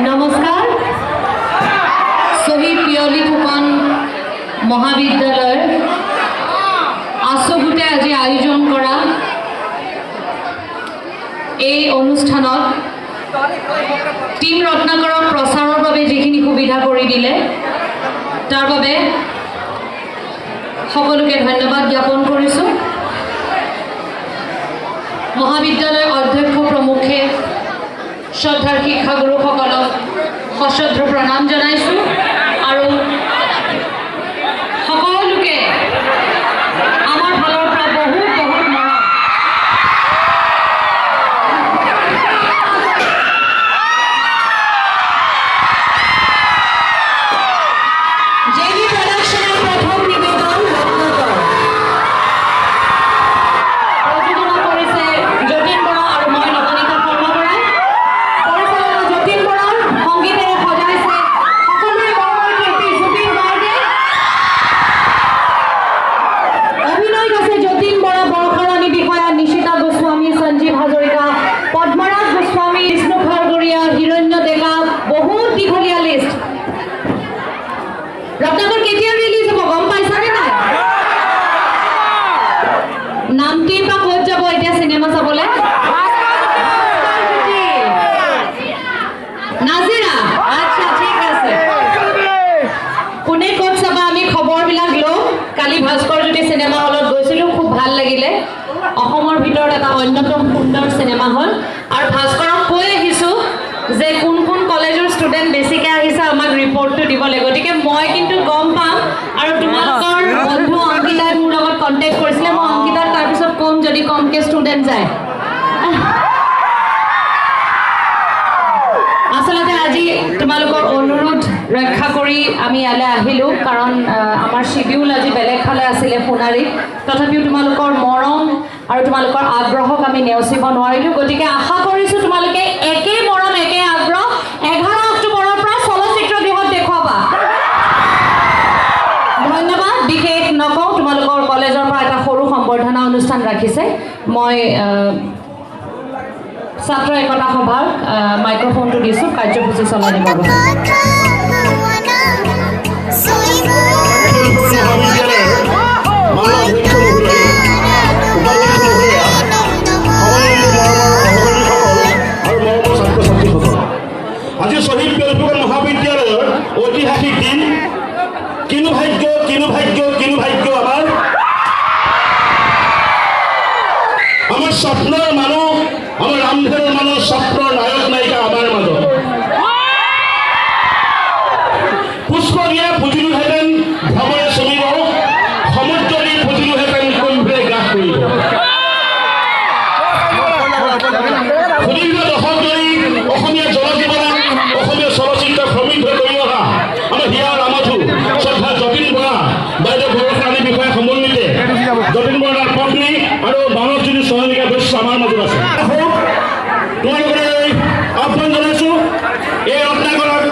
নমস্কাৰ শহীদ পিয়লি ফুকন মহাবিদ্যালয় আছগুটে আজি আয়োজন কৰা এই অনুষ্ঠানত টিম ৰত্নাকৰক প্ৰচাৰৰ বাবে যিখিনি সুবিধা কৰি দিলে তাৰ বাবে সকলোকে ধন্যবাদ জ্ঞাপন কৰিছোঁ। মহাবিদ্যালয়ৰ অধ্যক্ষ প্ৰমুখে শ্ৰদ্ধাৰ শিক্ষাগুৰুসকলক সশ্ৰদ্ধ প্ৰণাম জনাইছোঁ আৰু সকলোকে আমাৰ ফালৰ পৰা বহুত বহুত মৰম। জেবি প্ৰডাকশ্যনৰ প্ৰথম নিবেদন প্ৰযোজনা কৰিছে যতীন বৰা আৰু মই নৱনীতা শৰ্মা বৰাই। পৰিচালনা যতীন বৰাৰ সংগীতেৰে সজাইছে সকলোৰে মৰমৰ শিল্পী জুবিন গাৰ্গে। অভিনয় আছে যতীন বৰা, বৰষাৰাণী বিষয়া, নিশিতা গোস্বামী, সঞ্জীৱ হাজৰিকা, পদ্মৰাজ গোস্বামী, বিষ্ণু খাৰগৰীয়া, হিৰণ্য ডেকা, বহুত দীঘলীয়া লিষ্ট। ৰত্নাকৰ কেতিয়া ৰিলিজ হ'ব গম পাইছানে নাই? নামটিৰ পৰা ক'ত যাব এতিয়া চিনেমা চাবলৈ? নাজিৰা। আচ্ছা ঠিক আছে, কোনে ক'ত চাবা আমি খবৰবিলাক লওঁ। কালি ভাস্কৰ জ্যোতি চিনেমা হলত গৈছিলোঁ, খুব ভাল লাগিলে। অসমৰ ভিতৰত এটা অন্যতম সুন্দৰ চিনেমা হল। আৰু ভাস্কৰক কৈ আহিছোঁ যে কোন কোন কলেজৰ ষ্টুডেণ্ট বেছিকৈ আহিছে আমাক ৰিপৰ্টটো দিব লাগে। গতিকে মই কিন্তু গম পাম আৰু তোমালোকৰ বন্ধু অংকিতাই মোৰ লগত কণ্টেক্ট কৰিছিলে। মই অংকিতাক তাৰপিছত ক'ম যদি কমকৈ ষ্টুডেণ্ট যায়। আচলতে আজি তোমালোকৰ অনুৰোধ ৰক্ষা কৰি আমি ইয়ালৈ আহিলোঁ, কাৰণ আমাৰ শিডিউল আজি বেলেগ ফালে আছিলে সোণাৰীত। তথাপিও তোমালোকৰ মৰম আৰু তোমালোকৰ আগ্ৰহক আমি নেওচিব নোৱাৰিলোঁ। গতিকে আশা কৰিছোঁ তোমালোকে একে মৰম একে আগ্ৰহ 11 অক্টোবৰৰ পৰা চলচ্চিত্ৰ গৃহত দেখুৱাবা। ধন্যবাদ বিশেষ নকওঁ, তোমালোকৰ কলেজৰ পৰা এটা সৰু সম্বৰ্ধনা অনুষ্ঠান ৰাখিছে। মই ছাত্ৰ একতা সভাক মাইক্ৰফোনটো দিছোঁ, কাৰ্যসূচী চলাই দিব। মহাবিদ্যালয়ৰ দিন কিনো ভাগ্য আমাৰ স্বপ্নেৰ মানুষ আমাৰ ৰামধেনুৰ মানুষ স্বপ্নেৰ নায়ক নায়িকা আমাৰ মাজত পুষ্প দিয়া পুজিলোহেঁতেন ভ্ৰমৰে চলিব সমুদ্ৰ দি পুজিলোহেঁতেন কুম্ভীৰে গ্ৰাস কৰিব সুদীৰ্ঘ দশক ধৰি অসমীয়া জনজীৱনক অসমীয়া চলচ্চিত্ৰ সমৃদ্ধ কৰি অহা আমাৰ হিয়া ৰামধু শ্ৰদ্ধা যতীন বৰা বাইদেউ বৰষাণী বিষয়ে সমন্বিতে যতীন বৰাৰ পত্নী আৰু মানৱজ্যোতি সহনিকা বৈশ্য আমাৰ মাজত আছে তোমালোকলৈ আহ্বান জনাইছো এই ৰত্নাকৰক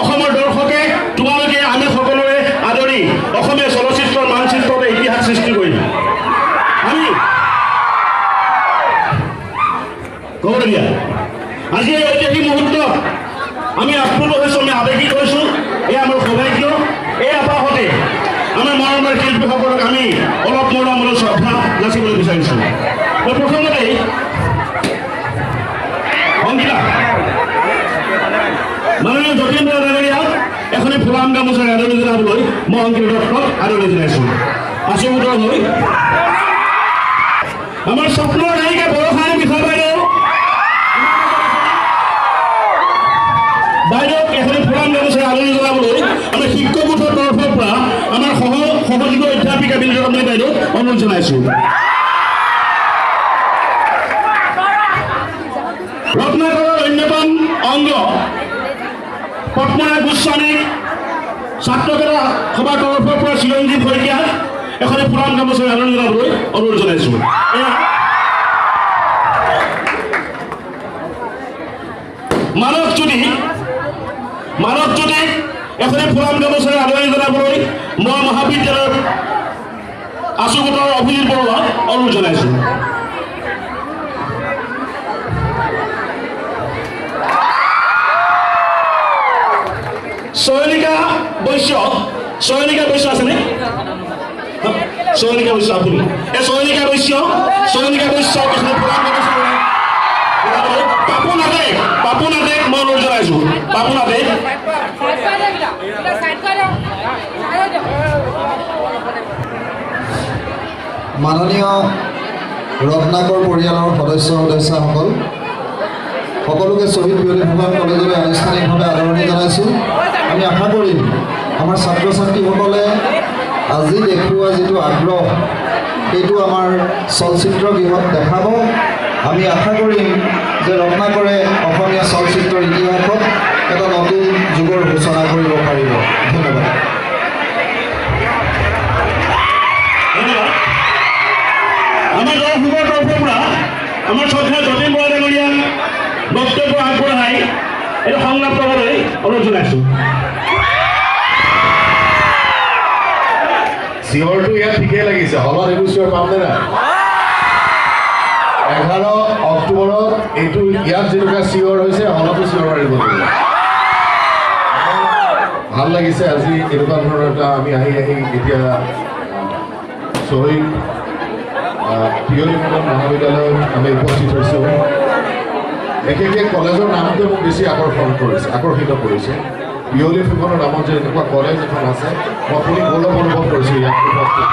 অসমৰ দৰ্শকে তোমালোকে আমি সকলোৱে আদৰি অসমীয়া চলচ্চিত্ৰৰ মানচিত্ৰতে ইতিহাস সৃষ্টি কৰিম আমি খবৰ দিয়া আজি এই ঐতিহাসিক মুহূৰ্তত আমি আপ্লুত হৈছোঁ আমি আৱেগিক হৈছোঁ এই আমাৰ সৌভাগ্য এই আপাহতে আমাৰ মৰমৰ শিল্পীসকলক আমি অলপ মৰমলৈ শ্ৰদ্ধা যাচিবলৈ বিচাৰিছোঁ মই প্ৰথমতেই অংকিতা মাননীয় যতীন বৰা ডাঙৰীয়াক এখনি ফুলাম গামোচাৰ আদৰণি জনাবলৈ মই অংকিত দত্তক আদৰণি জনাইছোঁ আচুমুদৰ হৈ আমাৰ স্বপ্নৰ নায়িকা বৰষাণী বিষয় বাইদেউক এখনি ফুলাম গামোচাৰ আদৰণি জনাবলৈ আমি শিক্ষক গোটৰ তৰফৰ পৰা আমাৰ সহযোগী অধ্যাপিকা বিনীতা বাইদেউক অনুৰোধ জনাইছোঁ ৰত্নাকৰৰ অন্যতম অংগ পদ্মনাথ গোস্বামী ছাত্ৰকেইটা সভাৰ তৰফৰ পৰা চিৰঞ্জীৱ শইকীয়াক এখনি ফুলাম গামোচাৰ আদৰণি জনাবলৈ অনুৰোধ জনাইছোঁ মানৱজ্যোতিক এখনি ফুলাম গামোচাৰ আদৰণি জনাবলৈ মই মহাবিদ্যালয়ৰ আচুগোটৰ অভিজিত বৰুৱাক অনুৰোধ জনাইছোঁ চয়নিকা বৈশ্য আছেনে চয়নিকা বৈশ্য আপুনি এই চয়নিকা বৈশ্য পাপন আদেক মই অনুৰোধ জনাইছোঁ পাপন আদেক মাননীয় ৰত্নাকৰ পৰিয়ালৰ সদস্যসকল সকলোকে শ্বহীদ বিয়লি ফুকন কলেজলৈ আনুষ্ঠানিকভাৱে আদৰণি জনাইছোঁ আমি আশা কৰিম আমাৰ ছাত্ৰ ছাত্ৰীসকলে আজি দেখুওৱা যিটো আগ্ৰহ সেইটো আমাৰ চলচ্চিত্ৰ গৃহত দেখাব আমি আশা কৰিম যে ৰত্নাকৰে অসমীয়া চলচ্চিত্ৰৰ ইতিহাসত এটা নতুন যুগৰ সূচনা কৰিব পাৰিব ধন্যবাদ আমাৰ দৰ্শকৰ তৰফৰ পৰা আমাৰ শ্ৰদ্ধা যতীন বৰা ডাঙৰীয়াক বক্তব্য আগবঢ়াই এইটো সংলাপ কৰিবলৈ অনুৰোধ জনাইছোঁ চিঞৰটো ইয়াত ঠিকেই লাগিছে হলত এইটো চিঞৰ পামনে নাই 11 অক্টোবৰত এইটো ইয়াত যেনেকুৱা চিঞৰ হৈছে হলতো চিঞৰ মাৰিব লাগিব ভাল লাগিছে আজি এনেকুৱা ধৰণৰ এটা আমি আহি এতিয়া শ্বহীদ বিয়লি ফুকন মহাবিদ্যালয়ত আমি উপস্থিত হৈছোঁ বিশেষকৈ কলেজৰ নামটোৱে মোক বেছি আকৰ্ষিত কৰিছে বিয়লি ফুকনৰ নামত যে এনেকুৱা কলেজ এখন আছে মই শুনি গৌৰৱ অনুভৱ কৰিছোঁ ইয়াত উপস্থিত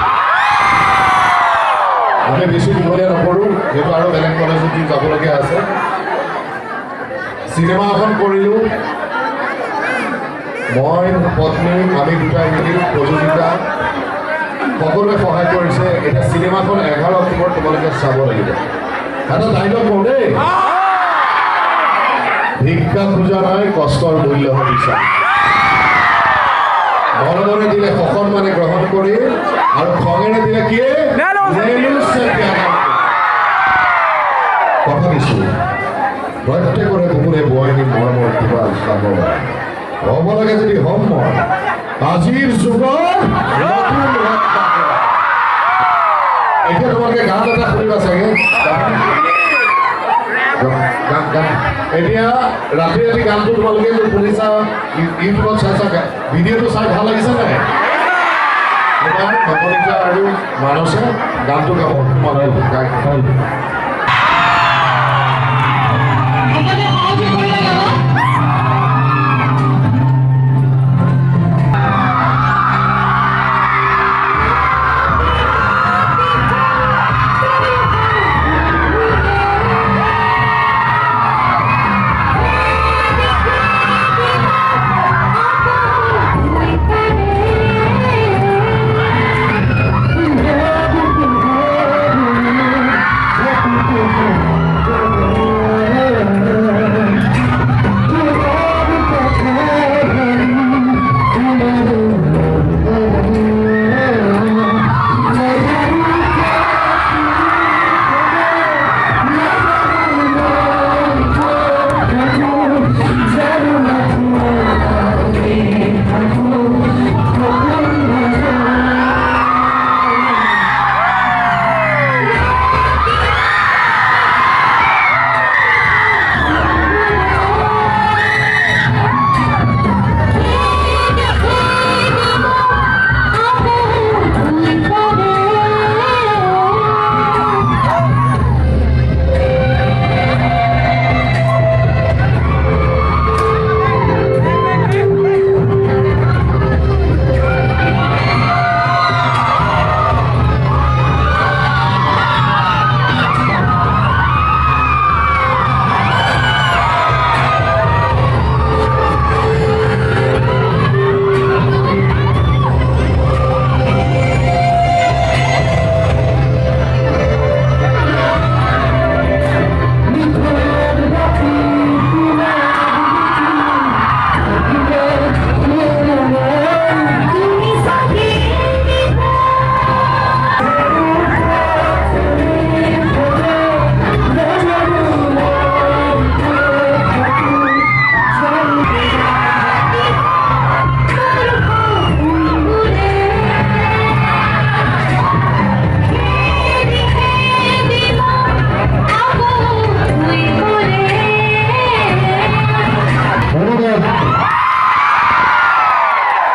আমি বেছি দীঘলীয়া নকৰোঁ যিহেতু আৰু বেলেগ কলেজত যাবলগীয়া আছে চিনেমা এখন কৰিলোঁ মই পত্নী আমি দুটাই মিলি প্ৰযোজিতা সকলোৱে সহায় কৰিছে এতিয়া চিনেমাখন 11 অক্টোবৰত তোমালোকে চাব লাগিব এটা ডাইলগ কওঁ দেই ভিক্ষা খোজা নাই কষ্টৰ মূল্য বিচাৰ মৰমেৰে দিলে সসন্মানে গ্ৰহণ কৰি আৰু খঙেৰে দিলে কি কথা দিছোঁ প্ৰত্যেকৰে বুকুৰে বোৱাই নি মৰমৰ কিবা চাব হ'ব লাগে যদি হ'ম মই আজিৰ যুগৰ এতিয়া তোমালোকে গান এটা শুনিবা চাগে এতিয়া ৰাতি গানটো তোমালোকে শুনিছা ইউটিউবত চাইছা ভিডিঅ'টো চাই ভাল লাগিছে নাই নৱনীতা আৰু মানসে গানটো গাব তোমালোকে গাই